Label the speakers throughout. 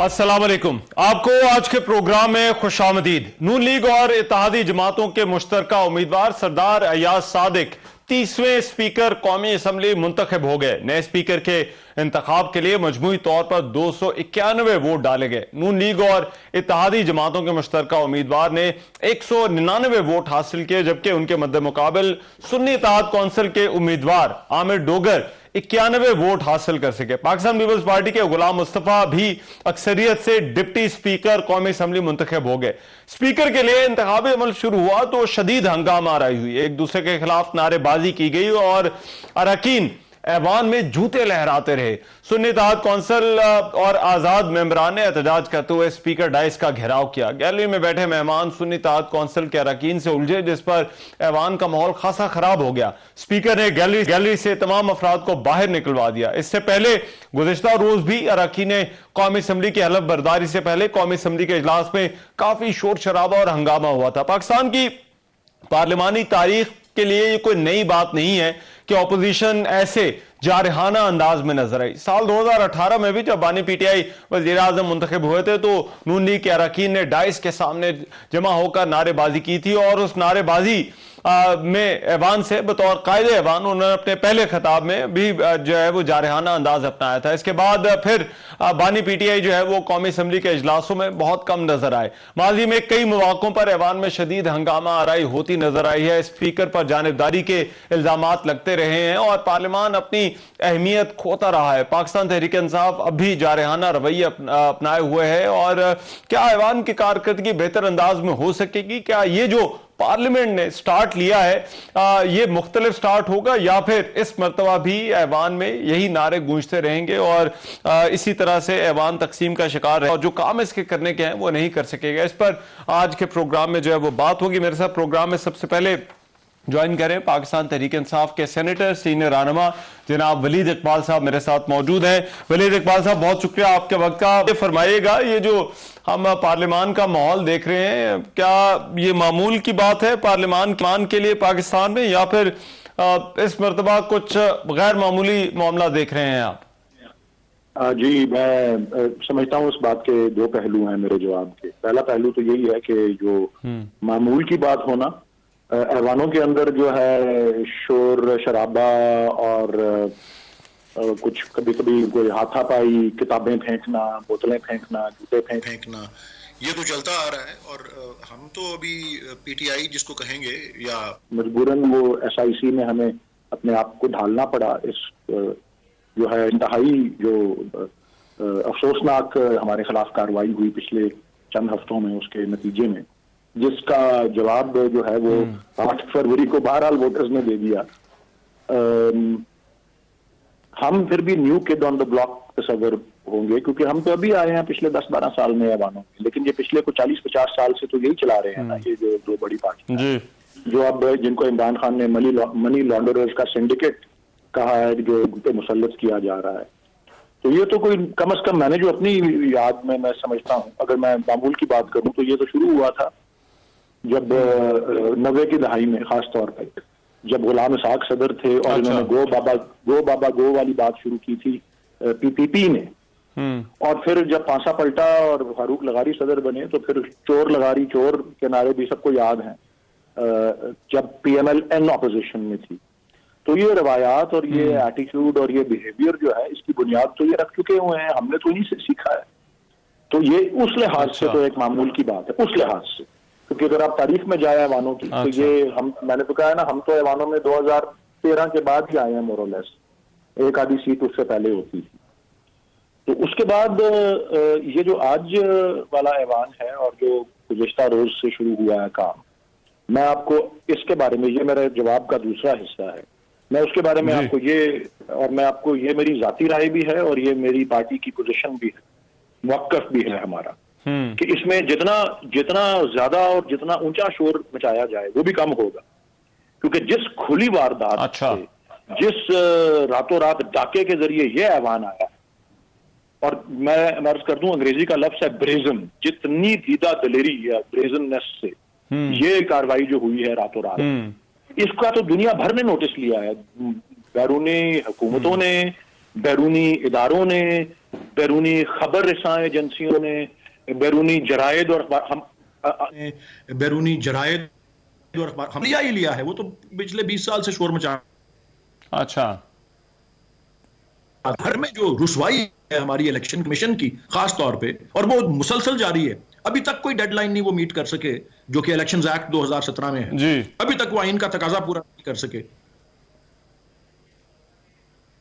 Speaker 1: अस्सलाम वालेकुम। आपको आज के प्रोग्राम में खुशामदीद। नून लीग और इत्तेहादी जमातों के मुश्तरका उम्मीदवार सरदार अयाज सादिक 30वें स्पीकर कौमी असम्बली मुंतखब हो गए। नए स्पीकर के इंतखाब के लिए मजमूई तौर पर 291 वोट डाले गए। नून लीग और इत्तेहादी जमातों के मुश्तरका उम्मीदवार ने 199 वोट हासिल किए, जबकि उनके मद्दे मुकाबल सुन्नी इत्तेहाद कौंसिल के उम्मीदवार आमिर डोगर 91 वोट हासिल कर सके। पाकिस्तान पीपल्स पार्टी के गुलाम मुस्तफा भी अक्सरियत से डिप्टी स्पीकर कौमी असम्बली मुंतखब हो गए। स्पीकर के लिए इंतखाबी अमल शुरू हुआ तो शदीद हंगामा आराई हुई। एक दूसरे के खिलाफ नारेबाजी की गई और अरकान ऐवान में जूते लहराते रहे। सुन्नी इत्तेहाद कौंसिल और आजाद मेंबरान ने एहतजाज करते हुए स्पीकर डाइस का घेराव किया। गैलरी में बैठे मेहमान सुन्नी इत्तेहाद कौंसिल के अरकान से उलझे, जिस पर ऐवान का माहौल खासा खराब हो गया। स्पीकर ने गैलरी से तमाम अफराद को बाहर निकलवा दिया। इससे पहले गुज़िश्ता रोज भी अरकान कौमी असम्बली की हलफ बर्दारी से पहले कौमी असम्बली के इजलास में काफी शोर शराबा और हंगामा हुआ था। पाकिस्तान की पार्लिमानी तारीख के लिए ये कोई नई बात नहीं है कि ऑपोजिशन ऐसे जारहाना अंदाज में नजर आई। साल 2018 में भी जब बानी पीटीआई वज़ीर आज़म मुंतखब हुए थे तो नून लीग के अरकान ने डाइस के सामने जमा होकर नारेबाजी की थी और उस नारेबाजी में ऐवान से बतौर कायदे ऐवान उन्होंने अपने पहले खिताब में भी जो है वो जारहाना अंदाज अपनाया था। इसके बाद फिर बानी पीटीआई जो है वो कौमी असम्बली के इजलासों में बहुत कम नजर आए। माजी में कई मौकों पर ऐवान में शदीद हंगामा आराई होती नजर आई है। स्पीकर पर जानिबदारी के इल्जामात लगते रहे हैं और पार्लियामान अपनी अहमियत खोता रहा है। पाकिस्तान तहरीक इंसाफ अब भी जारहाना रवैया अपनाए हुए है और क्या ऐवान की कारकर्दगी बेहतर अंदाज में हो सकेगी? क्या ये जो पार्लियामेंट ने स्टार्ट लिया है ये मुख्तलिफ स्टार्ट होगा या फिर इस मर्तबा भी ऐवान में यही नारे गूंजते रहेंगे और इसी तरह से ऐवान तकसीम का शिकार है और जो काम इसके करने के हैं वो नहीं कर सकेगा? इस पर आज के प्रोग्राम में जो है वो बात होगी। मेरे साथ प्रोग्राम में सबसे पहले ज्वाइन करें पाकिस्तान तहरीक इंसाफ के सेनेटर सीनियर रहनुमा जनाब वलीद इकबाल साहब मेरे साथ मौजूद हैं। वलीद इकबाल साहब, बहुत शुक्रिया आपके वक्त का। ये फरमाइएगा, ये जो हम पार्लियामान का माहौल देख रहे हैं, क्या ये मामूल की बात है पार्लियामान के लिए पाकिस्तान में, या फिर इस मरतबा कुछ गैर मामूली मामला देख रहे हैं आप?
Speaker 2: जी, मैं समझता हूँ उस बात के दो पहलू हैं मेरे जवाब के। पहला पहलू तो यही है कि जो मामूल की बात होना, ऐवानों के अंदर जो है शोर शराबा और कुछ कभी कभी कोई हाथापाई, किताबें फेंकना, बोतलें फेंकना, जूते फेंकना, ये तो चलता आ रहा है। और हम तो अभी पीटीआई जिसको कहेंगे या मजबूरन वो एसआईसी में हमें अपने आप को ढालना पड़ा। इस जो है इंतहाई जो अफसोसनाक हमारे खिलाफ कार्रवाई हुई पिछले चंद हफ्तों में, उसके नतीजे में, जिसका जवाब जो है वो 8 फरवरी को बहरहाल वोटर्स ने दे दिया। हम फिर भी new kid on the block तस्वर होंगे, क्योंकि हम तो अभी आए हैं पिछले 10-12 साल में ऐवानों में, लेकिन ये पिछले को 40-50 साल से तो यही चला रहे हैं ना, ये जो दो बड़ी पार्टी जो अब जिनको इमरान खान ने मनी लॉन्डरर्स का सिंडिकेट कहा है, जो पे मुसल्लत किया जा रहा है। तो ये तो कोई कम से कम मैंने जो अपनी याद में मैं समझता हूँ, अगर मैं मामूल की बात करूँ तो ये तो शुरू हुआ था जब 90 की दहाई में, खास तौर पर जब गुलाम इसाक सदर थे और इन्होंने गो बाबा गो वाली बात शुरू की थी पीपीपी ने, और फिर जब पांसा पलटा और फारूक लगारी सदर बने तो फिर चोर लगारी चोर के नारे भी सबको याद हैं जब पीएमएल-एन ऑपोजिशन में थी। तो ये रवायात और ये एटीट्यूड और ये बिहेवियर जो है, इसकी बुनियाद तो ये रख चुके हुए हैं, हमने तो इन्हीं से सीखा है। तो ये उस लिहाज से तो एक मामूल की बात है, उस लिहाज से, क्योंकि अगर आप तारीख में जाए ऐवानों की तो ये मैंने तो कहा है ना, हम तो ऐवानों में 2013 के बाद ही आए हैं मोरलेस, एक आधी सीट उससे पहले होती थी। तो उसके बाद ये जो आज वाला ऐवान है और जो गुज़िश्ता रोज से शुरू हुआ है काम, मैं आपको इसके बारे में, ये मेरे जवाब का दूसरा हिस्सा है, मैं उसके बारे में आपको ये, और मैं आपको ये मेरी जाती राय भी है और ये मेरी पार्टी की पोजीशन भी है, मौक़िफ़ भी है हमारा, कि इसमें जितना ज्यादा और जितना ऊंचा शोर मचाया जाए वो भी कम होगा। क्योंकि जिस खुली वारदात से, जिस रातों रात डाके के जरिए ये ऐवान आया, और मैं अर्ज कर दूं अंग्रेजी का लफ्ज है ब्रेजन, जितनी दीदा दलेरी या ब्रेजननेस से ये कार्रवाई जो हुई है रातों रात, इसका तो दुनिया भर ने नोटिस लिया है, बैरूनी हुकूमतों ने, बैरूनी इदारों ने, बैरूनी खबर रसां एजेंसियों ने, बैरूनी जरायद और बैरूनी जरायद और अखबार हम लिया ही लिया है। वो तो पिछले 20 साल से शोर मचा।
Speaker 1: अच्छा,
Speaker 2: घर में जो रुसवाई है हमारी इलेक्शन कमीशन की खास तौर पे, और वो मुसलसल जारी है, अभी तक कोई डेडलाइन नहीं वो मीट कर सके, जो कि इलेक्शंस एक्ट 2017 में है।
Speaker 1: जी,
Speaker 2: अभी तक वो आइन का तकाजा पूरा नहीं कर सके।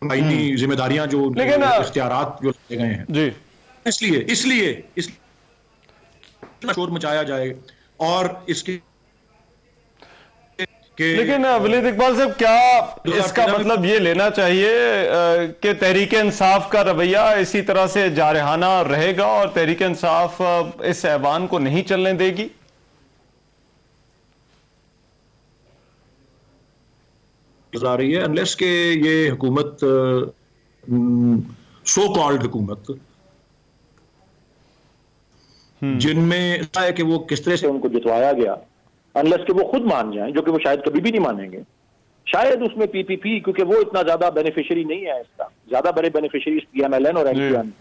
Speaker 2: आईनी जिम्मेदारियां जो,
Speaker 1: लेकिन
Speaker 2: इख्तियारात जो दिए गए हैं,
Speaker 1: जी,
Speaker 2: इसलिए शोर मचाया जाए और इसके
Speaker 1: लेकिन वलीद इकबाल साहब, क्या इसका मतलब ये लेना चाहिए कि तहरीक इंसाफ का रवैया इसी तरह से जारहाना रहेगा और तहरीक इंसाफ इस ऐवान को नहीं चलने देगी?
Speaker 2: आ रही है अनलेस के ये हुकूमत, सो कॉल्ड हुकूमत, जिनमें है कि वो किस तरह से उनको जितवाया गया, अनलेस कि वो खुद मान जाएं, जो कि वो शायद कभी भी नहीं मानेंगे। शायद उसमें पीपीपी, क्योंकि वो इतना ज्यादा बेनिफिशियरी नहीं है इसका, ज्यादा बड़े बेनिफिशियरी पीएमएलएन और एनपीएम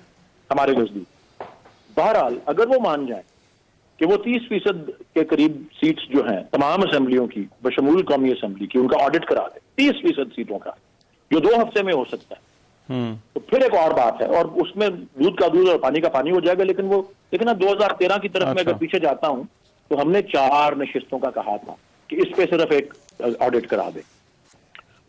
Speaker 2: हमारे नजदीक। बहरहाल अगर वो मान जाएं कि वो 30% के करीब सीट्स जो हैं तमाम असेंबलियों की बशमूल कौमी असेंबली की, उनका ऑडिट करा दे 30% सीटों का, जो 2 हफ्ते में हो सकता है, तो फिर एक और बात है, और उसमें दूध का दूध और पानी का पानी हो जाएगा। लेकिन ना 2013 की तरफ में अगर पीछे जाता हूं तो हमने 4 नशिस्तों का कहा था कि इस पे सिर्फ एक ऑडिट करा दे।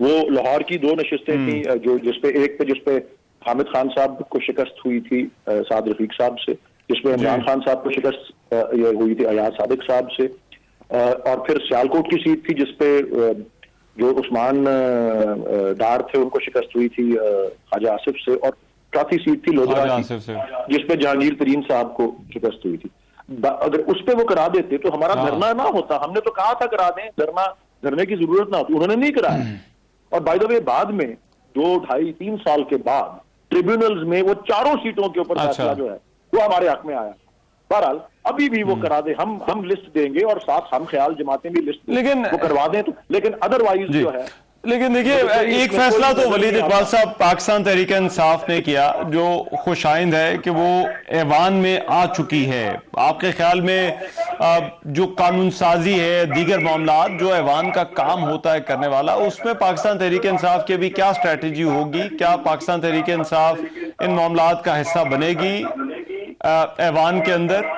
Speaker 2: वो लाहौर की 2 नशिस्तें थी, जो जिसपे हामिद खान साहब को शिकस्त हुई थी साद रफीक साहब से, जिसमें इमरान खान साहब को शिकस्त ये हुई थी अयाज सादिक साहब से, और फिर सियालकोट की सीट थी जिसपे जो उस्मान डार थे उनको शिकस्त हुई थी ख्वाजा आसिफ से, और चौथी सीट थी लोधरा की जिसपे जहांगीर तरीन साहब को शिकस्त हुई थी। अगर उस पे वो करा देते तो हमारा धरना ना होता। हमने तो कहा था करा दें, धरने की जरूरत ना होती, उन्होंने नहीं कराया। और बाय द वे बाद में 2, 2.5, 3 साल के बाद ट्रिब्यूनल्स में वो 4 सीटों के ऊपर फैसला जो है वो हमारे हक में आया। बहरहाल अभी भी वो करा दे, हम लिस्ट देंगे और साथ हम ख्याल जमातें भी लिस्ट
Speaker 1: लेकिन
Speaker 2: वो करवा दें, तो लेकिन अदरवाइज जो है।
Speaker 1: लेकिन देखिए, एक फैसला तो वलीद इकबाल साहब पाकिस्तान तहरीक इंसाफ ने किया जो खुशाइंद है कि वो ऐवान में आ चुकी है। आपके ख्याल में जो कानून साजी है, दीगर मामलात जो ऐवान का काम होता है करने वाला, उसमें पाकिस्तान तहरीक इंसाफ की भी क्या स्ट्रैटेजी होगी? क्या पाकिस्तान तहरीक इंसाफ इन मामलात का हिस्सा बनेगी ऐवान के अंदर?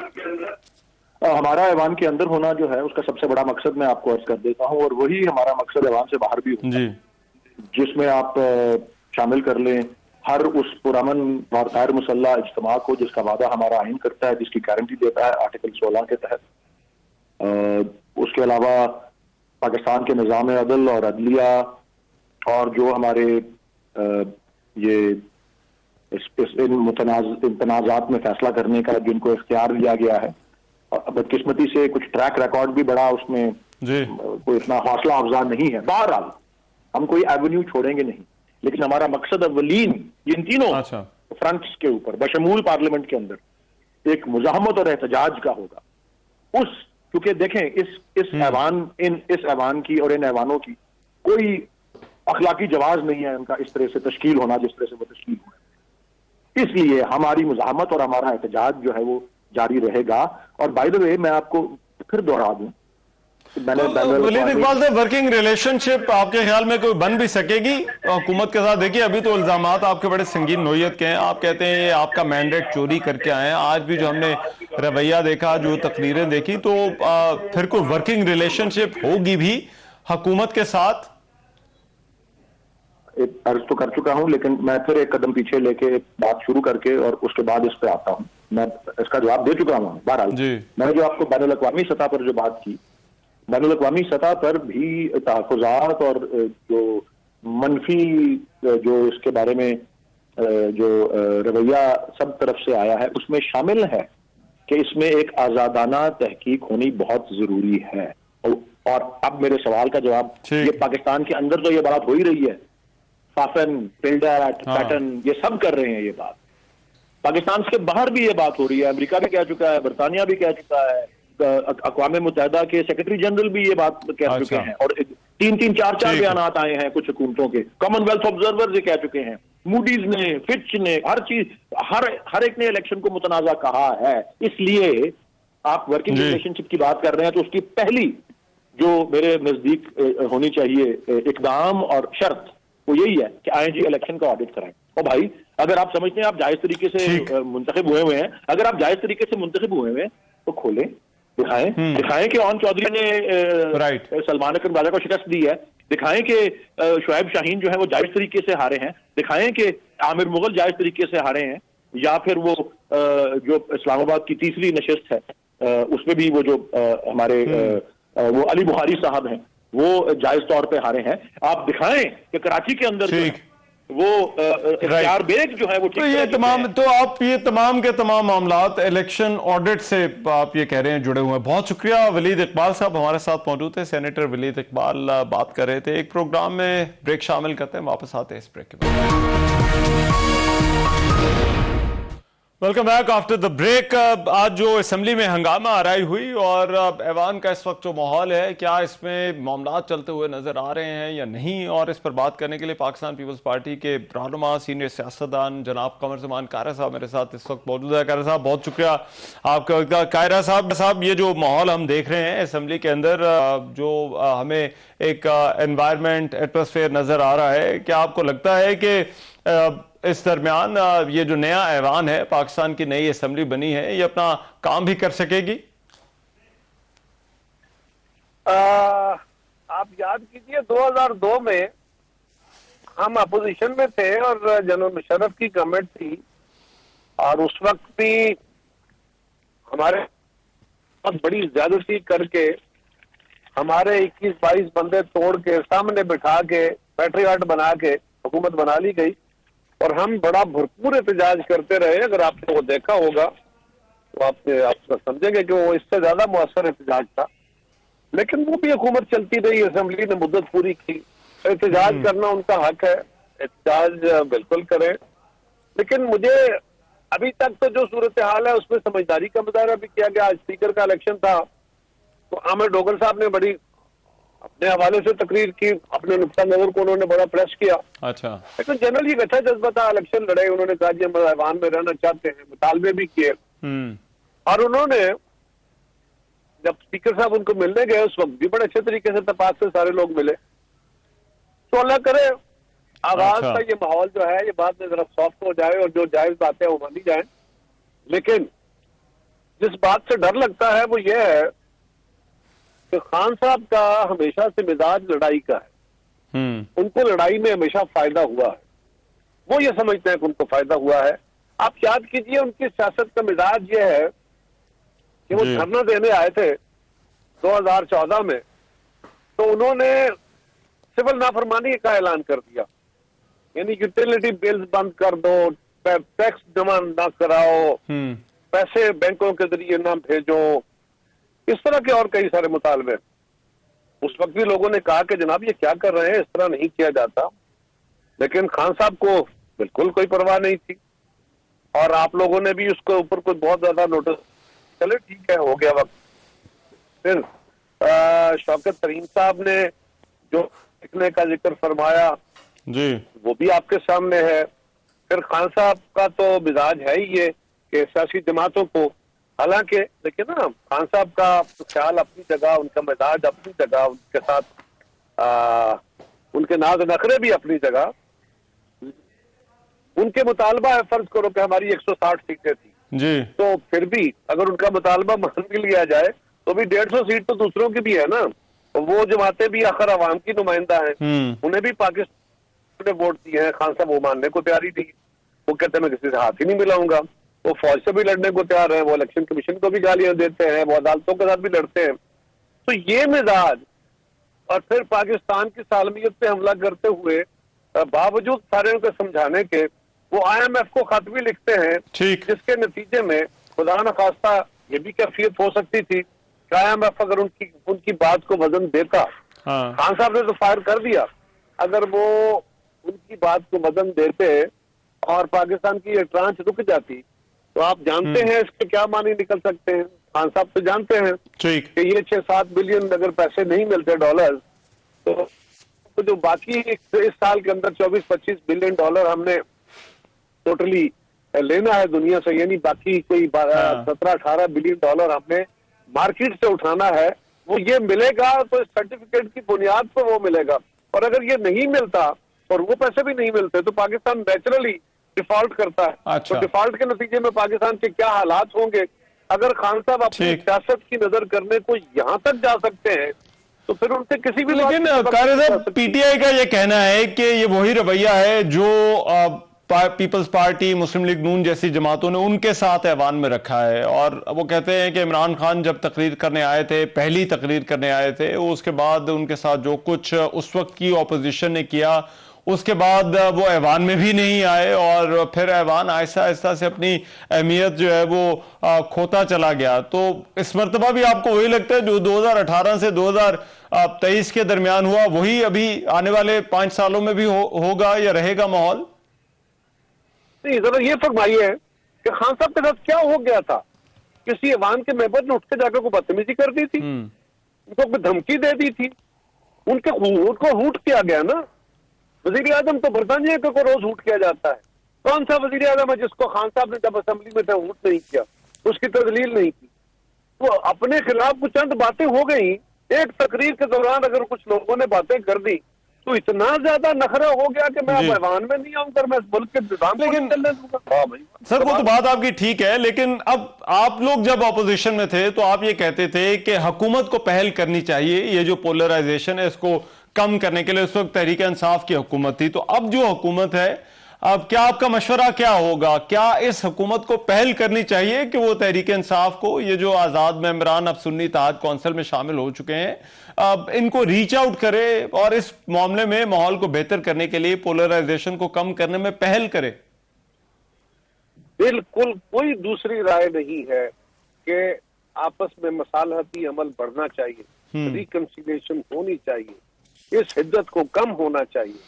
Speaker 2: हमारा ऐवान के अंदर होना जो है उसका सबसे बड़ा मकसद मैं आपको अर्ज कर देता हूं, और वही हमारा मकसद ऐवान से बाहर भी होता है, जिसमें आप शामिल कर लें हर उस पुरअमन और गैर मुसल्ला इज्तिमा को जिसका वादा हमारा आइन करता है, जिसकी गारंटी देता है आर्टिकल 16 के तहत। उसके अलावा पाकिस्तान के निज़ाम अदल और अदलिया और जो हमारे ये इन तनाज़ात में फैसला करने का जिनको इख्तियार दिया गया है, बदकिस्मती से कुछ ट्रैक रिकॉर्ड भी बड़ा उसमें कोई इतना हौसला अफजा नहीं है। बहरहाल हम कोई एवेन्यू छोड़ेंगे नहीं, लेकिन हमारा मकसद अव्वलीन इन तीनों फ्रंट्स के ऊपर बशमूल पार्लियामेंट के अंदर एक मुजाहमत और एहतजाज का होगा। क्योंकि देखें इस ऐवान की और इन ऐवानों की कोई अखलाकी जवाज नहीं है उनका इस तरह से तश्कील होना जिस तरह से वो तश्कील हुआ। इसलिए हमारी मुजाहमत और हमारा एहतजाज जो है वो जारी रहेगा। और बाय द वे मैं आपको फिर दोहरा दूं,
Speaker 1: वलीद इकबाल साहब, वर्किंग रिलेशनशिप आपके ख्याल में कोई बन भी सकेगी हुकूमत के साथ? देखिए, अभी तो इल्जामात आपके बड़े संगीन नोयत के हैं। आप कहते हैं ये आपका मैंडेट चोरी करके आए हैं। आज भी जो हमने रवैया देखा, जो तकरीरें देखी, तो फिर कोई वर्किंग रिलेशनशिप होगी भी हुकूमत के साथ?
Speaker 2: अर्ज तो कर चुका हूं, लेकिन मैं फिर एक कदम पीछे लेके बात शुरू करके और उसके बाद इस पे आता हूं। मैं इसका जवाब दे चुका हूं। बहरहाल मैंने जो आपको बैनुल अक़वामी सतह पर जो बात की, बैनुल अक़वामी सतह पर भी तहफ़्फ़ुज़ात और जो मनफी जो इसके बारे में जो रवैया सब तरफ से आया है, उसमें शामिल है कि इसमें एक आज़ादाना तहकीक होनी बहुत जरूरी है। और अब मेरे सवाल का जवाब, ये पाकिस्तान के अंदर तो ये बात हो ही रही है, फाफन, पिल्डर, पैटर्न, ये सब कर रहे हैं ये बात। पाकिस्तान से बाहर भी ये बात हो रही है, अमेरिका भी कह चुका है, बरतानिया भी कह चुका है, अक़वाम मुत्तहिदा के सेक्रेटरी जनरल भी ये बात कह चुके हैं, और 3-4 बयान आए हैं कुछ हुकूमतों के, कॉमनवेल्थ ऑब्जर्वर ये कह चुके हैं, मूडीज ने, फिच ने, हर चीज, हर एक ने इलेक्शन को मुतनाजा कहा है। इसलिए आप वर्किंग रिलेशनशिप की बात कर रहे हैं तो उसकी पहली जो मेरे नजदीक होनी चाहिए इकदाम और शर्त वो यही है कि आईएनजी इलेक्शन का ऑडिट कराएं। और भाई अगर आप समझते हैं आप जायज तरीके से मुंतखब हुए हैं, अगर आप जायज तरीके से मुंतखब हुए हैं तो खोलें, दिखाएं कि ओन चौधरी ने सलमान अकरम राजा को शिकस्त दी है, दिखाएं कि शुएब शाहीन जो है वो जायज तरीके से हारे हैं, दिखाएं कि आमिर मुगल जायज तरीके से हारे हैं, या फिर वो जो इस्लामाबाद की तीसरी नशिस्त है उसमें भी वो जो हमारे वो अली बुखारी साहब हैं वो जायज तौर पे हारे हैं। आप दिखाएं कि कराची के अंदर वो इख्तियार बेग जो है वो ठीक।
Speaker 1: तो ये तमाम, तो आप ये तमाम के तमाम मामलात इलेक्शन ऑडिट से आप ये कह रहे हैं जुड़े हुए हैं। बहुत शुक्रिया। वलीद इकबाल साहब हमारे साथ मौजूद थे, सेनेटर वलीद इकबाल बात कर रहे थे। एक प्रोग्राम में ब्रेक शामिल करते हैं, वापस आते हैं इस ब्रेक के बाद। Welcome back after the break. आज जो असेंबली में हंगामा आराई हुई और ऐवान का इस वक्त जो माहौल है, क्या इसमें मामलात चलते हुए नजर आ रहे हैं या नहीं, और इस पर बात करने के लिए पाकिस्तान पीपल्स पार्टी के रहनुमा सीनियर सियासतदान जनाब कमर ज़मान कायरा साहब मेरे साथ इस वक्त मौजूद है। कायरा साहब बहुत शुक्रिया आपका। कायरा साहब ये जो माहौल हम देख रहे हैं असेंबली के अंदर, जो हमें एक एनवायरमेंट एटमॉस्फेयर नजर आ रहा है, क्या आपको लगता है कि इस दरमियान ये जो नया ऐवान है, पाकिस्तान की नई असेंबली बनी है, ये अपना काम भी कर सकेगी?
Speaker 3: आप याद कीजिए 2002 में हम अपोजिशन में थे और जनरल मुशर्रफ की गवर्नमेंट थी, और उस वक्त भी हमारे बहुत बड़ी ज्यादती करके हमारे 21-22 बंदे तोड़ के सामने बिठा के पैट्रियट बना के हुकूमत बना ली गई, और हम बड़ा भरपूर एहतजाज करते रहे। अगर आपने वो देखा होगा तो आप समझेंगे कि वो इससे ज्यादा मुअस्सर एहतजाज था, लेकिन वो भी हुकूमत चलती रही, असेंबली ने मुद्दत पूरी की। एहतजाज करना उनका हक है, एहतजाज बिल्कुल करें, लेकिन मुझे अभी तक तो जो सूरत हाल है उसमें समझदारी का मुजाहरा भी किया गया। आज स्पीकर का इलेक्शन था तो आमिर डोगल साहब ने बड़ी अपने हवाले से तकरीर की, अपने नुक्ता नजर को उन्होंने बड़ा प्रेस किया।
Speaker 1: अच्छा,
Speaker 3: लेकिन जनरल ये अच्छा जज्बा था, इलेक्शन लड़े, उन्होंने कहा जी हम ऐवान में रहना चाहते हैं, मुतालबे भी किए। और उन्होंने जब स्पीकर साहब उनको मिलने गए उस वक्त भी बड़े अच्छे तरीके से तपाक से सारे लोग मिले। तो अल्लाह करे आवाज का ये माहौल जो है ये बाद में जरा सॉफ्ट हो जाए और जो जायज बातें वो मानी जाए। लेकिन जिस बात से डर लगता है वो ये है कि खान साहब का हमेशा से मिजाज लड़ाई का है। उनको लड़ाई में हमेशा फायदा हुआ है, वो ये समझते हैं कि उनको फायदा हुआ है। आप याद कीजिए उनकी सियासत का मिजाज ये है कि वो धरना देने आए थे 2014 में, तो उन्होंने सिविल नाफरमानी का ऐलान कर दिया, यानी यूटिलिटी बिल्स बंद कर दो, टैक्स जमा ना कराओ, पैसे बैंकों के जरिए ना भेजो, इस तरह के और कई सारे मुतालबे। उस वक्त भी लोगों ने कहा कि जनाब ये क्या कर रहे हैं, इस तरह नहीं किया जाता। लेकिन खान साहब को बिल्कुल कोई परवाह नहीं थी, और आप लोगों ने भी उसके ऊपर कोई बहुत ज्यादा नोटिस, चले ठीक है हो गया वक्त। फिर शौकत तरीन साहब ने जो लिखने का जिक्र फरमाया
Speaker 1: जी, वो
Speaker 3: भी आपके सामने है। फिर खान साहब का तो मिजाज है ही ये कि सियासी जमातों को, हालांकि देखिए ना खान साहब का ख्याल अपनी जगह, उनका मिजाज अपनी जगह, उनके साथ उनके नाज नखरे भी अपनी जगह। उनके मुतालबा है, फर्ज करो कि हमारी 160 सीटें थी
Speaker 1: जी, तो
Speaker 3: फिर भी अगर उनका मुतालबा मान भी लिया जाए तो भी 150 सीट तो दूसरों की भी है ना। तो वो जमातें भी आखिर अवाम की नुमाइंदा है, उन्हें भी पाकिस्तान ने वोट दिए हैं। खान साहब वो मानने को तैयार ही नहीं, वो कहते मैं किसी से हाथ ही नहीं मिलाऊंगा। वो फौज से भी लड़ने को तैयार है, वो इलेक्शन कमीशन को भी गालियां देते हैं, वो अदालतों के साथ भी लड़ते हैं। तो ये मिजाज, और फिर पाकिस्तान की सालमियत पे हमला करते हुए बावजूद सारे को समझाने के वो IMF को खत भी लिखते हैं, जिसके नतीजे में खुदा न खास्ता ये भी कैफियत हो सकती थी कि IMF अगर उनकी बात को वजन देता। खान साहब ने तो फायर कर दिया, अगर वो उनकी बात को वजन देते और पाकिस्तान की ये ट्रांच रुक जाती तो आप जानते हैं इसके क्या मानी निकल सकते हैं। खान साहब तो जानते हैं कि ये 6-7 बिलियन अगर पैसे नहीं मिलते डॉलर, तो जो बाकी इस साल के अंदर 24-25 बिलियन डॉलर हमने टोटली लेना है दुनिया से, यानी बाकी कोई 17-18 बिलियन डॉलर हमने मार्केट से उठाना है, वो ये मिलेगा तो सर्टिफिकेट की बुनियाद पर वो मिलेगा। और अगर ये नहीं मिलता और वो पैसे भी नहीं मिलते तो पाकिस्तान नेचुरली डिफॉल्ट करता है।
Speaker 1: अच्छा।
Speaker 3: तो डिफॉल्ट के नतीजे में पाकिस्तान के क्या हालात होंगे? अगर खान साहब अपनी सियासत की नजर करने को यहाँ तक जा सकते हैं तो फिर उनसे किसी भी
Speaker 1: लेकिन कारी साहब, पीटीआई का ये कहना है कि ये वही रवैया है जो पीपल्स पार्टी, मुस्लिम लीग नून जैसी जमातों ने उनके साथ ऐवान में रखा है। और वो कहते हैं कि इमरान खान जब तकरीर करने आए थे, पहली तकरीर करने आए थे, उसके बाद उनके साथ जो कुछ उस वक्त की ऑपोजिशन ने किया, उसके बाद वो ऐवान में भी नहीं आए और फिर ऐवान आहिस्ता आहिस्ता से अपनी अहमियत जो है वो खोता चला गया। तो इस मरतबा भी आपको वही लगता है जो 2018 से 2023 के दरमियान हुआ, वही अभी आने वाले 5 सालों में भी होगा या रहेगा माहौल?
Speaker 3: नहीं, जरा ये फरमाइए कि खान साहब के साथ क्या हो गया था? किसी ऐवान के मेंबर ने उठ के जाकर को बदतमीजी कर दी थी, उनको धमकी दे दी थी, उनको हूट किया गया ना। वजीर आजम तो बरतानिया को रोज हूट किया जाता है। कौन सा वजीर आजम है जिसको खान साहब ने जब असेंबली में था हूट नहीं किया, उसकी तजलील नहीं की? तो अपने खिलाफ कुछ चंद बातें हो गई, एक तकरीर के दौरान अगर कुछ लोगों ने बातें कर दी तो इतना ज्यादा नखरा हो गया कि मैं अब ऐवान में नहीं आऊंगा, मैं इस मुल्क के निजाम को नहीं चलने दूंगा। हाँ भाई,
Speaker 1: सर वो तो बात आपकी ठीक है, लेकिन अब आप लोग जब ऑपोजिशन में थे तो आप ये कहते थे कि हुकूमत को पहल करनी चाहिए, ये जो पोलराइजेशन है इसको कम करने के लिए। उस वक्त तहरीक इंसाफ की हुकूमत थी। तो अब जो हुकूमत है, अब क्या आपका मशवरा क्या होगा? क्या इस हुकूमत को पहल करनी चाहिए कि वो तहरीक इंसाफ को, ये जो आजाद मेंबरान अब सुन्नी इत्तेहाद कौंसिल में शामिल हो चुके हैं, अब इनको रीच आउट करे और इस मामले में माहौल को बेहतर करने के लिए, पोलराइजेशन को कम करने में पहल करे?
Speaker 3: बिल्कुल कोई दूसरी राय नहीं है कि आपस में मसालहती अमल बढ़ना चाहिए, रिकंसिलिएशन होनी चाहिए, इस हिद्दत को कम होना चाहिए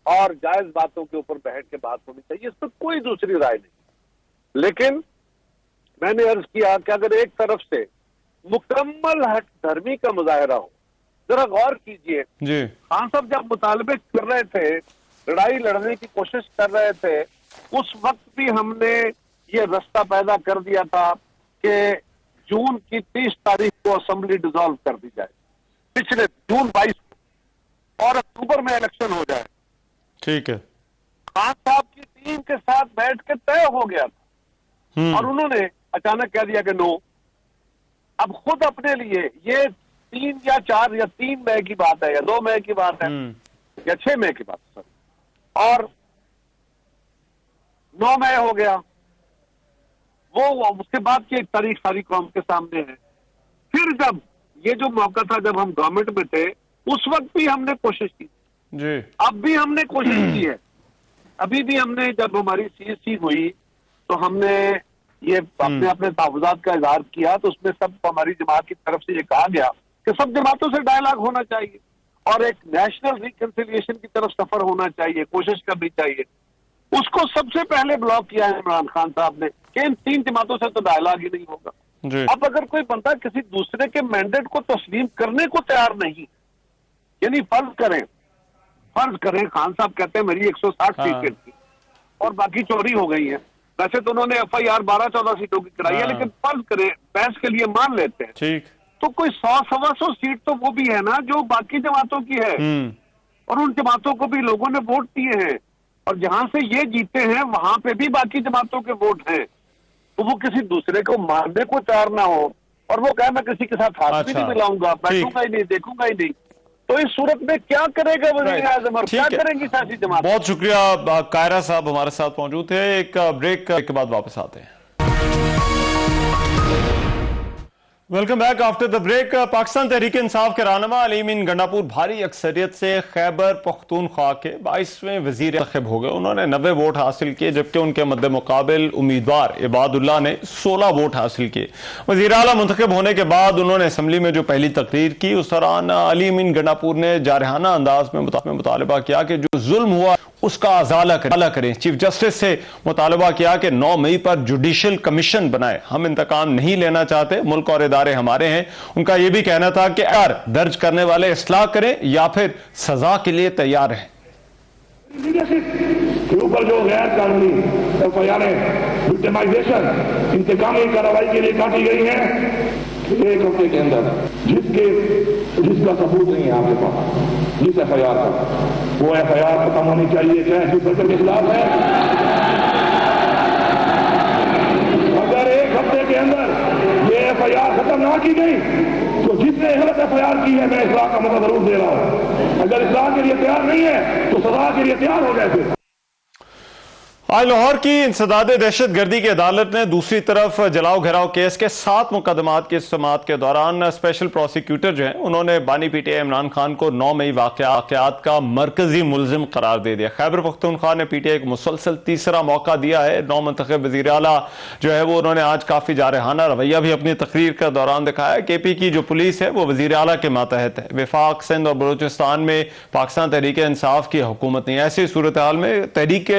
Speaker 3: और जायज बातों के ऊपर बैठ के बात होनी चाहिए। इस पर कोई दूसरी राय नहीं। लेकिन मैंने अर्ज किया कि अगर एक तरफ से मुकम्मल हट धर्मी का मुजाहरा हो, जरा गौर कीजिए, खान साहब जब मुतालबे कर रहे थे, लड़ाई लड़ने की कोशिश कर रहे थे, उस वक्त भी हमने ये रास्ता पैदा कर दिया था कि जून की 30 तारीख को असेंबली डिसॉल्व कर दी जाए, पिछले जून 22 को, और अक्टूबर में इलेक्शन हो जाए।
Speaker 1: ठीक है।
Speaker 3: खान साहब की टीम के साथ बैठ के तय हो गया था और उन्होंने अचानक कह दिया कि नो। अब खुद अपने लिए ये 3 या 4 या 3 मई की बात है या 2 मई की बात है या 6 मई की बात है सर, और 9 मई हो गया। वो उसके बाद की एक तारीख सारी कौम के सामने है। फिर जब ये जो मौका था जब हम गवर्नमेंट में थे, उस वक्त भी हमने कोशिश की जी, अब भी हमने कोशिश की है। अभी भी हमने, जब हमारी CSC हुई तो हमने ये अपने तहफ़्फ़ुज़ात का इज़हार किया, तो उसमें सब हमारी जमात की तरफ से ये कहा गया कि सब जमातों से डायलॉग होना चाहिए और एक नेशनल रिकंसिलिएशन की तरफ सफर होना चाहिए, कोशिश करनी चाहिए। उसको सबसे पहले ब्लॉक किया है इमरान खान साहब ने कि इन 3 जमातों से तो डायलॉग ही नहीं होगा। अब अगर कोई बंदा किसी दूसरे के मैंडेट को तस्लीम करने को तैयार नहीं, यानी फर्ज करें खान साहब कहते हैं मेरी 160 सीटें थी और बाकी चोरी हो गई है। वैसे तो उन्होंने FIR 12-14 सीटों की कराई है, लेकिन फर्ज करें, बहस के लिए मान लेते हैं, ठीक, तो कोई 100-125 सीट तो वो भी है ना जो बाकी जमातों की है, और उन जमातों को भी लोगों ने वोट दिए हैं, और जहां से ये जीते हैं वहां पे भी बाकी जमातों के वोट हैं। तो वो किसी दूसरे को मारने को तैयार ना हो और वो कहे मैं किसी के साथ हाथ भी नहीं मिलाऊंगा, बैठूंगा ही नहीं, देखूंगा ही नहीं, तो इस सूरत में क्या करेगा वज़ीर आज़म और क्या करेंगी सियासी जमात?
Speaker 1: बहुत शुक्रिया। कायरा साहब हमारे साथ मौजूद थे। एक ब्रेक के बाद वापस आते हैं। Welcome back after the break. Pakistan Tehreek Insaf के रहनुमा अली अमीन गंडापुर भारी अक्सरियत से खैबर पख्तूनख्वा के 22वें वजीर इंतखाब हो गए। उन्होंने 90 वोट हासिल किए, जबकि उनके मद्दे मुकाबिल उम्मीदवार इबादुल्लाह ने 16 वोट हासिल किए। वजीर आला मुंतखब होने के बाद उन्होंने असम्बली में जो पहली तकरीर की, उस दौरान अली अमीन गंडापुर ने जारहाना अंदाज में मुतालबा किया कि जो जुल्म हुआ उसका अजाला करें। चीफ जस्टिस से मुतालबा किया कि 9 मई पर जुडिशियल कमीशन बनाए। हम इंतकाम नहीं लेना चाहते, मुल्क और इदारे हमारे हैं। उनका यह भी कहना था कि दर्ज करने वाले इस्लाह करें या फिर सजा के लिए तैयार हैं।
Speaker 4: के ऊपर जो गैर कानूनी FIR विक्टिमाइजेशन इंतकामी कार्रवाई के लिए काटी गई है, 1 हफ्ते के अंदर जिसका सबूत नहीं है आपके पास, जिस FIR का, वो FIR खत्म होनी चाहिए। क्या जिस सरकार के खिलाफ है, अगर 1 हफ्ते के अंदर ये FIR खत्म ना की गई तो जिसने गलत FIR की है, मैं इस्लाह का मौका जरूर दे रहा हूं। अगर इस्लाह के लिए तैयार नहीं है तो सजा के लिए तैयार हो जाए। फिर
Speaker 1: आज लाहौर की इंसदाद दहशतगर्दी की अदालत ने दूसरी तरफ जलाओ घेराव केस के 7 मुकदमात की समाअत के दौरान स्पेशल प्रोसिक्यूटर जो हैं उन्होंने बानी PTI इमरान खान को 9 मई वाकयात का मरकजी मुलजिम करार दे दिया। खैबर पख्तूनख्वा ने PTI को मुसलसल तीसरा मौका दिया है। 9 मुंतखब वज़ीर आला जो है वो उन्होंने आज काफ़ी जारहाना रवैया भी अपनी तकरीर के दौरान दिखाया। KP की जो पुलिस है वो वज़ीर आला के मातहत है। वफाक, सिंध और बलूचिस्तान में पाकिस्तान तहरीक इंसाफ की हुकूमत नहीं है। ऐसी सूरत हाल में तहरीक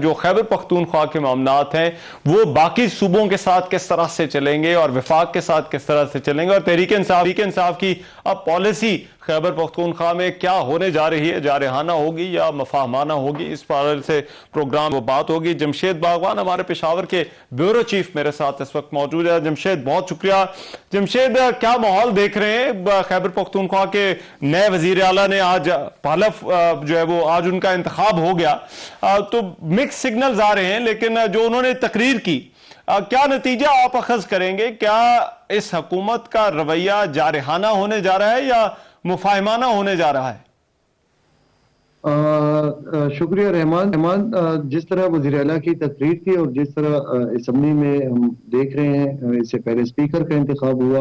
Speaker 1: जो खैबर पख्तूनख्वा के मामलात हैं वो बाकी सूबों के साथ किस तरह से चलेंगे और वफाक के साथ किस तरह से चलेंगे, और तहरीक इंसाफ की अब पॉलिसी खैबर पख्तूनख्वा में क्या होने जा रही है, जारहाना होगी या मफाहमाना होगी, इस पर से प्रोग्राम वो बात होगी। जमशेद बागवान हमारे पेशावर के ब्यूरो चीफ मेरे साथ इस वक्त मौजूद है। जमशेद, बहुत शुक्रिया। जमशेद, क्या माहौल देख रहे हैं? खैबर पख्तूनख्वा के नए वजीर आला ने आज पालफ जो है वो आज उनका इंतखाब हो गया, तो मिक्स सिग्नल्स आ रहे हैं, लेकिन जो उन्होंने तकरीर की, क्या नतीजा आप अखज करेंगे? क्या इस हुकूमत का रवैया जारहाना होने जा रहा है या मुफाहिमाना होने जा रहा है?
Speaker 5: शुक्रिया रहमान। जिस तरह वज़ीर आला की तकरीर थी और जिस तरह असम्बली में हम देख रहे हैं, इससे पहले स्पीकर का इंतखाब हुआ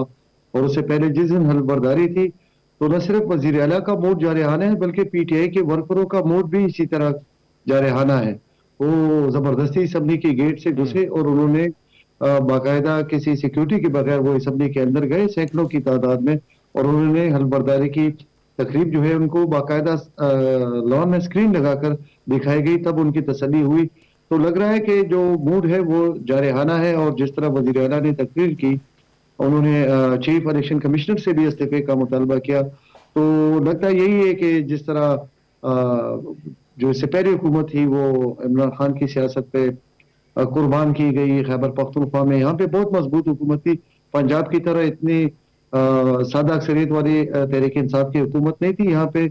Speaker 5: और उससे पहले जिस दिन हलबर्दारी थी, तो न सिर्फ वज़ीर आला का मूड जारहाना है बल्कि PTI के वर्करों का मूड भी इसी तरह जारहाना है। वो जबरदस्ती असम्बली के गेट से घुसे और उन्होंने बाकायदा किसी सिक्योरिटी के बगैर वो असम्बली के अंदर गए सैकड़ों की तादाद में, और उन्होंने हलबर्दारी की तकरीब जो है उनको बाकायदा लॉन में स्क्रीन लगाकर दिखाई गई, तब उनकी तसल्ली हुई। तो लग रहा है कि जो मूड है वो जारहाना है। और जिस तरह वज़ीर आला ने तकरीर की, उन्होंने चीफ इलेक्शन कमिश्नर से भी इस्तीफे का मुतालबा किया, तो लगता यही है कि जिस तरह जो इससे पहले हुकूमत थी वो इमरान खान की सियासत पे कुर्बान की गई। खैबर पख्तूनख्वा में यहाँ पे बहुत मजबूत हुकूमत थी, पंजाब की तरह इतनी सादा अक्सरियत वाली तहरीक इंसाफ की हुकूमत नहीं थी। यहाँ पे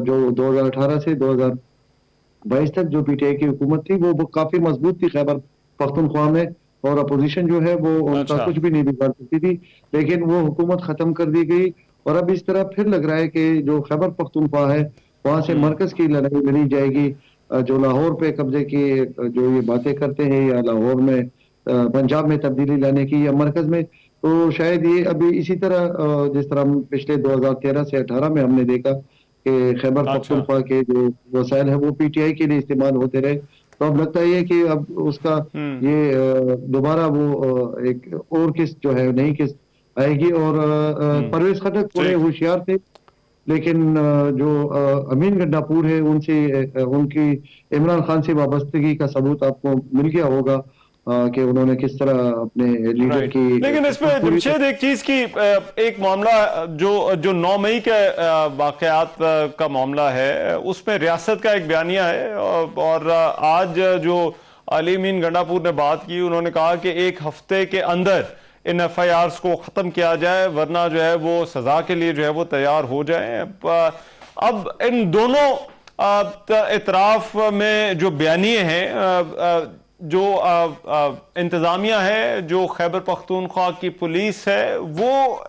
Speaker 5: जो 2018 से 2022 तक जो PTI की हुकूमत थी वो काफी मजबूत थी खैबर पख्तूनख्वा में, और अपोजिशन जो है वो उनका कुछ भी नहीं बिगाड़ सकती थी, लेकिन वो हुकूमत खत्म कर दी गई। और अब इस तरह फिर लग रहा है कि जो खैबर पख्तूनख्वा है वहां से मरकज की लड़ाई लड़ी जाएगी। जो लाहौर पे कब्जे की जो ये बातें करते हैं, या लाहौर में पंजाब में तब्दीली लाने की, या मरकज में, तो शायद ये अभी इसी तरह जिस तरह पिछले 2013 से 18 में हमने देखा कि खैबर पख्तूनख्वा के जो वसाइल है वो PTI के लिए इस्तेमाल होते रहे, तो अब लगता है कि अब उसका ये दोबारा वो एक और किस्त जो है नई किस्त आएगी। और परवेज खटक पूरे होशियार थे, लेकिन जो अमीन गंडापुर है उनकी इमरान खान से वाबस्तगी का सबूत आपको मिल गया होगा कि उन्होंने किस तरह अपने लीडर की।
Speaker 1: लेकिन इसमें जमशेद एक चीज की एक मामला जो 9 मई के वाकयात का मामला है, उसमें रियासत का एक बयानिया है, और आज जो अली अमीन गंडापुर ने बात की, उन्होंने कहा कि 1 हफ्ते के अंदर इन FIRs को खत्म किया जाए, वरना जो है वो सजा के लिए जो है वो तैयार हो जाए। अब इन दोनों इतराफ में जो बयानिए हैं, जो इंतजामिया है, जो खैबर पख्तूनख्वा की पुलिस है, वो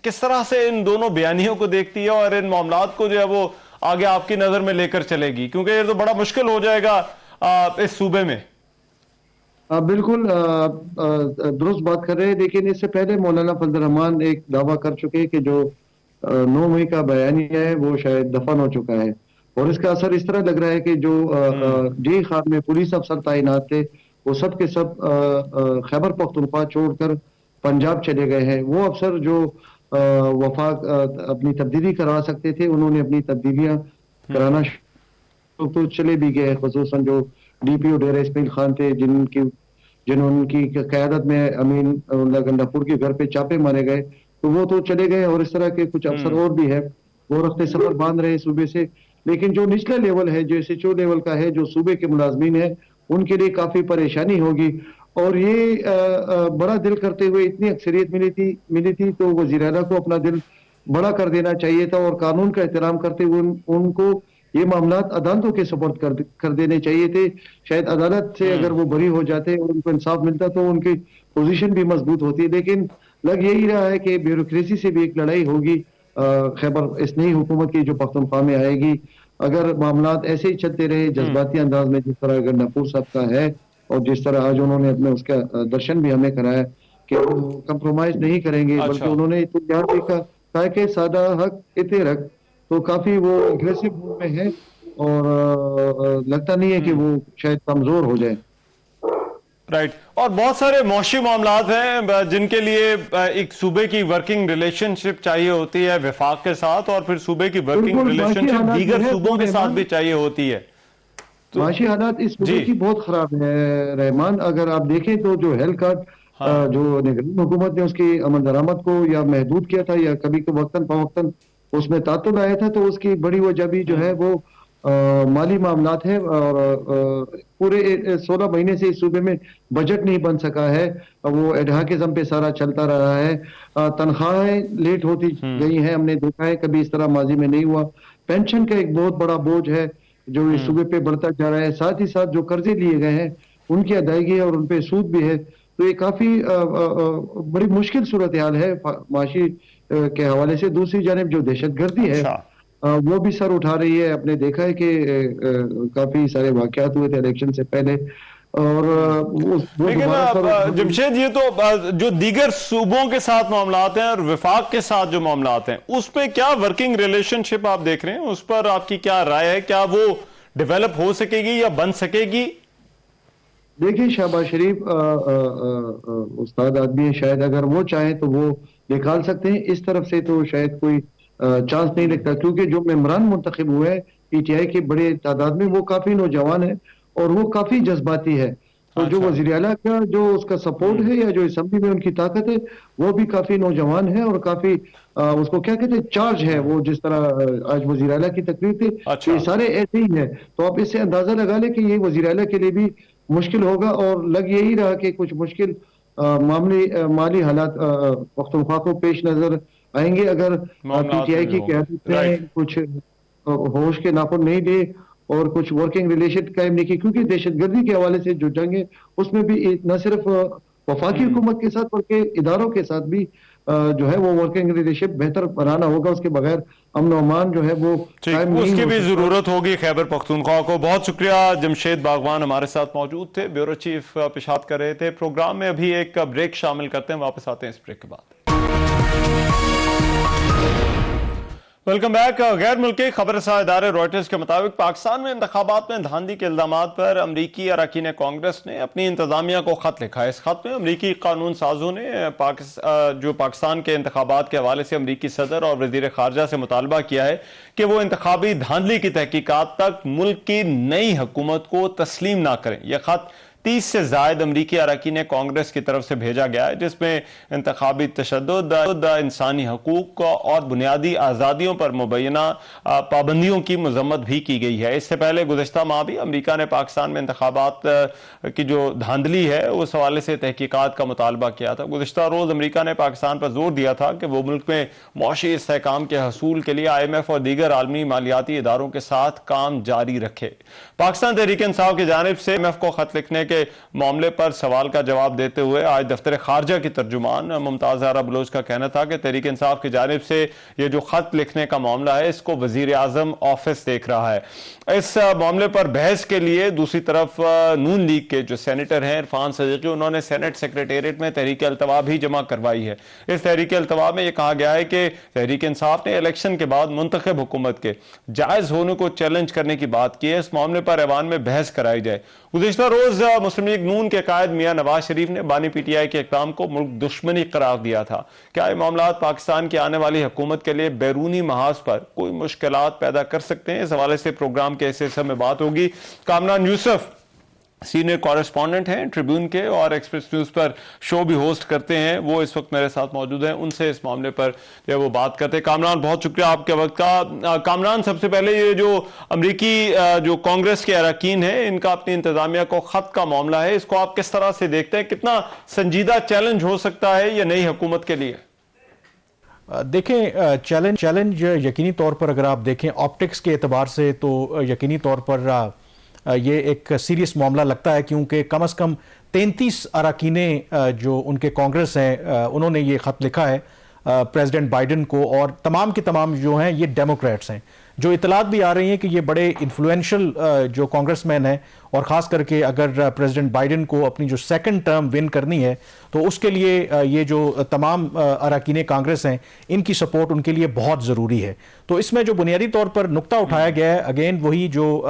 Speaker 1: किस तरह से इन दोनों बयानियों को देखती है और इन मामलात को जो है वो आगे आपकी नजर में लेकर चलेगी? क्योंकि ये तो बड़ा मुश्किल हो जाएगा इस सूबे में।
Speaker 5: बिल्कुल दुरुस्त बात कर रहे हैं, लेकिन इससे पहले मौलाना फजल रहमान एक दावा कर चुके हैं कि जो 9 मई का बयानिया है वो शायद दफन हो चुका है, और इसका असर इस तरह लग रहा है कि जो डी खान में पुलिस अफसर तैनात थे वो सब के सब खैबर पख्तूनख्वा छोड़कर पंजाब चले गए हैं। वो अफसर जो वफाक अपनी तब्दीली करा सकते थे, उन्होंने अपनी तब्दीलियां कराना तो चले भी गए, खुसूसन जो DPO डेरा इस्माइल खान थे, जिन्होंने क़यादत में अमीन गंडापुर के घर पे चापे मारे गए, तो वो तो चले गए, और इस तरह के कुछ अफसर और भी है वो रफ्ते सफर बांध रहे सूबे से। लेकिन जो निचला लेवल है, जो एसएचओ लेवल का है, जो सूबे के मुलाजमीन है, उनके लिए काफी परेशानी होगी। और ये बड़ा दिल करते हुए इतनी अक्सरियत मिली थी तो वजीर आला को अपना दिल बड़ा कर देना चाहिए था और कानून का एहतराम करते हुए उनको ये मामला अदालतों के सपोर्ट कर देने चाहिए थे। शायद अदालत से अगर वो बरी हो जाते और उनको इंसाफ मिलता तो उनकी पोजीशन भी मजबूत होती। लेकिन लग यही रहा है कि ब्यूरोक्रेसी से भी एक लड़ाई होगी खैबर इस नई हुकूमत की जो पख्तूनख्वा में आएगी। अगर मामला ऐसे ही चलते रहे जज्बाती अंदाज में, जिस तरह गन्नापुर साहब का है और जिस तरह आज उन्होंने अपने उसका दर्शन भी हमें कराया कि वो कंप्रोमाइज नहीं करेंगे, बल्कि उन्होंने तो यहाँ देखा कहा कि सादा हक इते रख, तो काफी वो एग्रेसिव मूड में है और लगता नहीं है कि वो शायद कमजोर हो जाए।
Speaker 1: राइट। और बहुत सारे मौशी मामलात हैं जिनके लिए एक सूबे की वर्किंग रिलेशनशिप चाहिए होती है वफाक के साथ, और फिर सूबे की वर्किंग रिलेशनशिप दीगर सूबों के साथ भी चाहिए होती है।
Speaker 5: तो माशी हालात इस सूबे की बहुत खराब है रहमान। अगर आप देखें तो जो हेल्थ कार्ड जो निगरान हुकूमत ने उसकी अमल दरामद को या महदूद किया था या कभी को वक्तन फवक्तन उसमें तातुल आया था, तो उसकी बड़ी वजह भी जो है वो माली मामलात है। और पूरे 16 महीने से इस सूबे में बजट नहीं बन सका है, वो एडहाकिज्म पे सारा चलता रहा है। तनख्वाहें लेट होती गई हैं, हमने देखा है, कभी इस तरह माजी में नहीं हुआ। पेंशन का एक बहुत बड़ा बोझ है जो इस सूबे पे बढ़ता जा रहा है। साथ ही साथ जो कर्जे लिए गए हैं उनकी अदायगी है और उनपे सूद भी है। तो ये काफी बड़ी मुश्किल सूरत हाल है माशी के हवाले से। दूसरी जानिब जो दहशतगर्दी है वो भी सर उठा रही है। आपने देखा है कि काफी सारे वाकयात हुए थे इलेक्शन से पहले। और
Speaker 1: लेकिन जमशेद, ये तो जो दीगर सूबों के साथ मामलात हैं और विफाक के साथ जो मामलात हैं उस पर क्या वर्किंग रिलेशनशिप आप देख रहे हैं, उस पर आपकी क्या राय है? क्या वो डेवलप हो सकेगी या बन सकेगी?
Speaker 5: देखिए, शहबाज शरीफ उस्ताद आदमी है, शायद अगर वो चाहे तो वो निकाल सकते हैं। इस तरफ से तो शायद कोई चांस नहीं लगता, क्योंकि जो मेंबरान मुंतखब हुए हैं पीटीआई के बड़े तादाद में वो काफी नौजवान है और वो काफी जज्बाती है। तो जो वजीर आला का जो उसका सपोर्ट है या जो असेंबली में उनकी ताकत है वो भी काफी नौजवान है और काफी उसको क्या कहते हैं, चार्ज है। वो जिस तरह आज वजीर आला की तकरीर थी, ये सारे ऐसे ही है। तो आप इससे अंदाजा लगा ले कि ये वजीर आला के लिए भी मुश्किल होगा। और लग यही रहा कि कुछ मुश्किल माली हालात पख्तूनख्वा को पेश नजर आएंगे अगर पीटीआई की क़यादत में कुछ होश के नाखून नहीं लिए और कुछ वर्किंग रिलेशन कायम नहीं की। क्योंकि दहशतगर्दी के हवाले से जो जंग है उसमें भी न सिर्फ वफाकी हुकूमत के साथ बल्कि इदारों के साथ भी जो है वो वर्किंग रिलेशन बेहतर बनाना होगा। उसके बगैर अमन और अमान जो है वो
Speaker 1: उसकी भी जरूरत होगी खैबर पख्तूनख्वा को। बहुत शुक्रिया। जमशेद बागवान हमारे साथ मौजूद थे, ब्यूरो चीफ पेशाब कर रहे थे। प्रोग्राम में अभी एक ब्रेक शामिल करते हैं, वापस आते हैं इस ब्रेक के बाद। Welcome back. गैर मुल्की खबर रसा इदारे रॉयटर्स के मुताबिक पाकिस्तान में इंतखाबात में धांधली के इल्जामात पर अमरीकी अरकान कांग्रेस ने अपनी इंतजामिया को खत लिखा है। इस खत में अमरीकी कानून साजों ने जो पाकिस्तान के इंतखाबात के हवाले से अमरीकी सदर और वजीर खारजा से मुतालबा किया है कि वो इंतखाबी धांधली की तहकीकात तक मुल्क की नई हुकूमत को तस्लीम ना करें। यह खत 30 से ज्यादा अमरीकी अरकान कांग्रेस की तरफ से भेजा गया है, जिसमें इंतखाबी तशद्दुद, इंसानी हकूक और बुनियादी आज़ादियों पर मुबैना पाबंदियों की मजम्मत भी की गई है। इससे पहले गुज़श्ता माह भी अमरीका ने पाकिस्तान में इंतखाबात की जो धांधली है उस हवाले से तहकीकात का मुतालबा किया था। गुज़श्ता रोज़ अमरीका ने पाकिस्तान पर जोर दिया था कि वो मुल्क में मौशी इस्तेहकाम के हसूल के लिए IMF और दीगर आलमी मालियाती इदारों के साथ काम जारी रखे। पाकिस्तान तहरीक इंसाफ की जानिब से IMF को खत लिखने के मामले पर सवाल का जवाब देते हुए आज दफ्तर खारजा की तर्जुमान मुमताज ज़हरा बलोच का कहना था कि तहरीक इंसाफ की जानिब से ये जो खत लिखने का मामला है इसको वजीर आजम ऑफिस देख रहा है। इस मामले पर बहस के लिए दूसरी तरफ नून लीग के जो सेनेटर हैं इरफान सदीकी, उन्होंने सेनेट सेक्रेटेरिएट में तहरीक अल्तवा भी जमा करवाई है। इस तहरीक अल्तवा में यह कहा गया है कि तहरीक इंसाफ ने इलेक्शन के बाद मुंतखब हुकूमत के जायज होने को चैलेंज करने की बात की है। इस मामले पर ऐवान में बहस कराई जाए। गुज़िश्ता रोज मुस्लिम लीग नून के कायद मियां नवाज शरीफ ने बानी पीटीआई के इक़दाम को मुल्क दुश्मनी करार दिया था। क्या ये मामला पाकिस्तान की आने वाली हुकूमत के लिए बैरूनी महाज पर कोई मुश्किलात पैदा कर सकते हैं? इस हवाले से प्रोग्राम के इस हिस्से में बात होगी। कामरान यूसुफ, सीनियर कॉरेस्पॉन्डेंट हैं ट्रिब्यून के और एक्सप्रेस न्यूज पर शो भी होस्ट करते हैं, वो इस वक्त मेरे साथ मौजूद हैं। उनसे इस मामले पर जो है वो बात करते हैं। कामरान, बहुत शुक्रिया आपके वक्त का। कामरान, सबसे पहले ये जो अमरीकी जो कांग्रेस के अरकान हैं, इनका अपनी इंतजामिया को खत का मामला है, इसको आप किस तरह से देखते हैं? कितना संजीदा चैलेंज हो सकता है ये नई हुकूमत के लिए?
Speaker 6: देखें, चैलेंज यकीनी तौर पर अगर आप देखें ऑप्टिक्स के एतबार से तो यकीनी तौर पर ये एक सीरियस मामला लगता है, क्योंकि कम से कम 33 अरकाने जो उनके कांग्रेस हैं उन्होंने ये ख़त लिखा है प्रेसिडेंट बाइडन को, और तमाम के तमाम जो हैं ये डेमोक्रेट्स हैं। जो इतलात भी आ रही हैं कि ये बड़े इन्फ्लुएंशियल जो कांग्रेसमैन हैं, और ख़ास करके अगर प्रेसिडेंट बाइडन को अपनी जो सेकंड टर्म विन करनी है तो उसके लिए ये जो तमाम अरकान कांग्रेस हैं इनकी सपोर्ट उनके लिए बहुत ज़रूरी है। तो इसमें जो बुनियादी तौर पर नुक्ता उठाया गया है, अगेन वही जो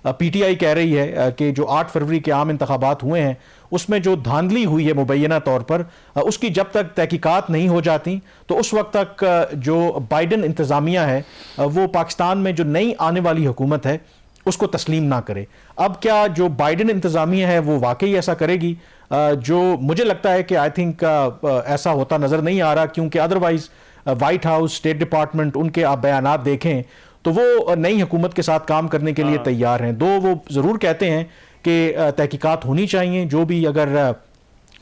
Speaker 6: PTI कह रही है कि जो 8 फरवरी के आम इंतखाबात हुए हैं उसमें जो धांधली हुई है मुबैना तौर पर, उसकी जब तक तहकीकात नहीं हो जाती तो उस वक्त तक जो बाइडन इंतज़ामिया है वो पाकिस्तान में जो नई आने वाली हुकूमत है उसको तस्लीम ना करे। अब क्या जो बाइडन इंतज़ामिया है वो वाकई ऐसा करेगी? जो मुझे लगता है कि आई थिंक ऐसा होता नज़र नहीं आ रहा, क्योंकि otherwise white house, state department, उनके आप बयानात देखें तो वो नई हुकूमत के साथ काम करने के लिए तैयार हैं। दो वो ज़रूर कहते हैं कि तहकीकात होनी चाहिए जो भी अगर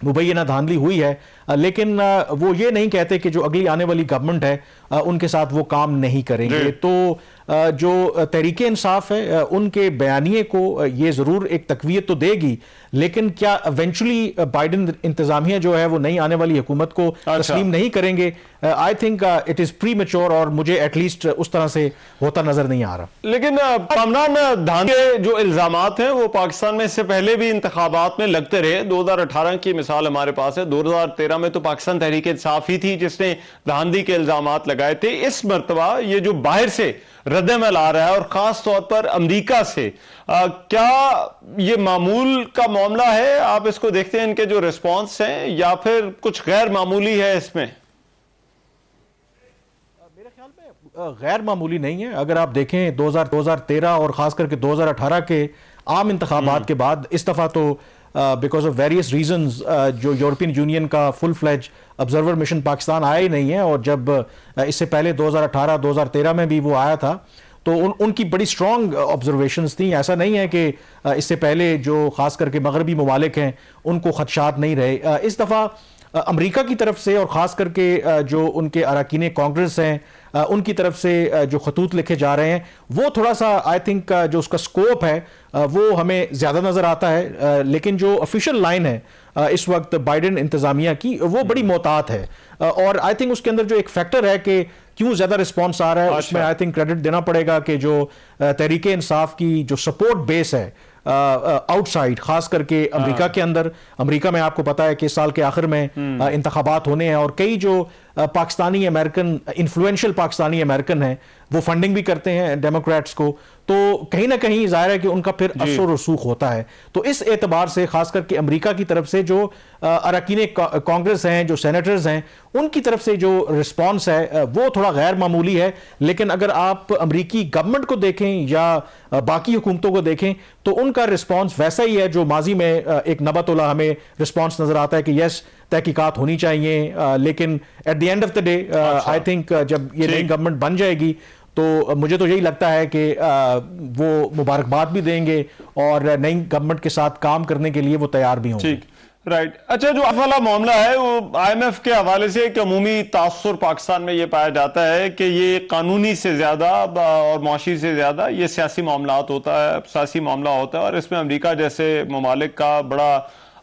Speaker 6: मुबैना धांधली हुई है, लेकिन वो ये नहीं कहते कि जो अगली आने वाली गवर्नमेंट है उनके साथ वो काम नहीं करेंगे। तो जो तहरीक इंसाफ है उनके बयानिए को ये ज़रूर एक तकवीत तो देगी, लेकिन क्या इवेंचुअली बाइडन इंतज़ामिया जो है वो नई आने वाली हुकूमत को तस्लीम नहीं करेंगे? I think it is pre mature, और मुझे एटलीस्ट उस तरह से होता नज़र नहीं आ रहा।
Speaker 1: लेकिन कामरान, धांधली के जो इल्जामात हैं वो पाकिस्तान में इससे पहले भी इंतखाबात में लगते रहे। 2018 की मिसाल हमारे पास है, 2013 में तो पाकिस्तान तहरीक इंसाफ ही थी जिसने धांधली के इल्जामात लगाए थे। इस मरतबा ये जो बाहर से रद्द-ए-अमल आ रहा है और खास तौर पर अमेरिका से, क्या ये मामूल का मामला है? आप इसको देखते हैं इनके जो रिस्पॉन्स हैं, या फिर कुछ गैर मामूली है इसमें?
Speaker 6: मेरे ख्याल में गैर मामूली नहीं है। अगर आप देखें 2013 और खास करके 2018 के आम इंतखाबात के बाद इस दफा तो बिकॉज ऑफ वेरियस रीजंस जो यूरोपियन यूनियन का full fledge observer mission Pakistan आया ही नहीं है, और जब इससे पहले 2018-2013 में भी वो आया था तो उनकी बड़ी स्ट्रॉन्ग ऑब्जर्वेशंस थी। ऐसा नहीं है कि इससे पहले जो खास करके मगरबी ममालिक हैं उनको खदशात नहीं रहे। इस दफ़ा अमेरिका की तरफ से और ख़ास करके जो उनके अरकान कांग्रेस हैं उनकी तरफ से जो खतूत लिखे जा रहे हैं वो थोड़ा सा आई थिंक जो उसका स्कोप है वो हमें ज़्यादा नज़र आता है, लेकिन जो ऑफिशियल लाइन है इस वक्त बाइडन इंतज़ामिया की वो बड़ी मोहतात है। और आई थिंक उसके अंदर जो एक फैक्टर है कि क्यों ज़्यादा रिस्पॉन्स आ रहा है उसमें आई थिंक क्रेडिट देना पड़ेगा कि जो तहरीक इंसाफ की जो सपोर्ट बेस है आउटसाइड, खास करके अमेरिका के अंदर, अमेरिका में आपको पता है कि इस साल के आखिर में इंतखाबात होने हैं और कई जो Pakistani American influential Pakistani American हैं वो फंडिंग भी करते हैं डेमोक्रेट्स को, तो कहीं ना कहीं जाहिर है कि उनका फिर असर रसूख होता है। तो इस एतबार से खास करके अमेरिका की तरफ से जो अरकान कांग्रेस हैं, जो सेनेटर्स हैं, उनकी तरफ से जो रिस्पॉन्स है वो थोड़ा गैर मामूली है। लेकिन अगर आप अमेरिकी गवर्नमेंट को देखें या बाकी हुकूमतों को देखें तो उनका रिस्पॉन्स वैसा ही है जो माजी में एक नबतुल्ला हमें रिस्पॉन्स नजर आता है कि यस तहकीकात होनी चाहिए, लेकिन at the end of the day I think जब ये नई गवर्नमेंट बन जाएगी तो मुझे तो यही लगता है कि वो मुबारकबाद भी देंगे और नई गवर्नमेंट के साथ काम करने के लिए वो तैयार भी होंगे।
Speaker 1: ठीक, राइट। अच्छा, जो आज वाला मामला है वो IMF के हवाले से एक अमूमी तासुर पाकिस्तान में ये पाया जाता है कि ये कानूनी से ज्यादा और मुआशी से ज्यादा ये सियासी मामला होता है, सियासी मामला होता है, और इसमें अमेरिका जैसे ममालिक का बड़ा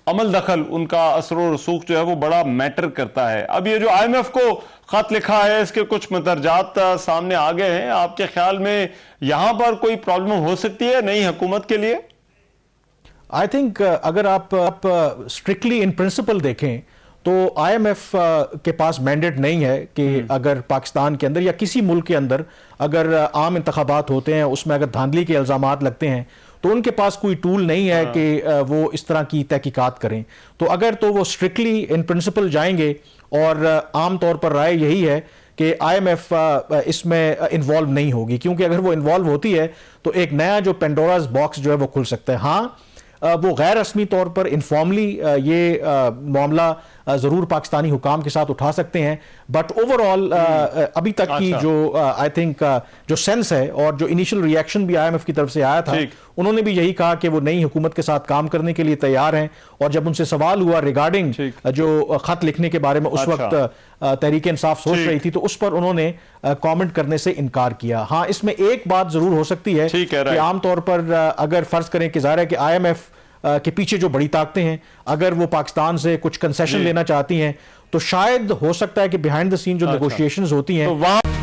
Speaker 1: अमल दखल, उनका असर और रसूख जो है वो बड़ा मैटर करता है। अब ये जो IMF को खत लिखा है इसके कुछ मतरजात सामने आ गए हैं, आपके ख्याल में यहां पर कोई प्रॉब्लम हो सकती है नई हुकूमत के लिए?
Speaker 6: आई थिंक अगर आप स्ट्रिक्टली इन प्रिंसिपल देखें तो IMF के पास मैंडेट नहीं है कि अगर पाकिस्तान के अंदर या किसी मुल्क के अंदर अगर आम इंतखाबात होते हैं उसमें अगर धांधली के इल्जामात लगते हैं तो उनके पास कोई टूल नहीं है कि वो इस तरह की तहकीकात करें। तो अगर तो वो स्ट्रिक्टली इन प्रिंसिपल जाएंगे, और आम तौर पर राय यही है कि IMF इसमें इन्वॉल्व नहीं होगी, क्योंकि अगर वो इन्वॉल्व होती है तो एक नया जो पेंडोरास बॉक्स जो है वो खुल सकता है। हाँ, वो गैर रस्मी तौर पर इनफॉर्मली ये मामला जरूर पाकिस्तानी हुकाम के साथ उठा सकते हैं, बट ओवरऑल अभी तक की जो आई थिंक जो सेंस है और जो इनिशियल रिएक्शन भी IMF की तरफ से आया था, उन्होंने भी यही कहा कि वो नई हुकूमत के साथ काम करने के लिए तैयार हैं। और जब उनसे सवाल हुआ रिगार्डिंग जो खत लिखने के बारे में उस वक्त तहरीक इंसाफ सोच रही थी, तो उस पर उन्होंने कमेंट करने से इनकार किया। हाँ, इसमें एक बात जरूर हो सकती है कि आमतौर पर अगर फर्ज करें कि जाहिर है कि IMF के पीछे जो बड़ी ताकतें हैं, अगर वो पाकिस्तान से कुछ कंसेशन लेना चाहती हैं, तो शायद हो सकता है कि बिहाइंड द सीन जो नेगोशिएशंस होती हैं,
Speaker 1: तो वहां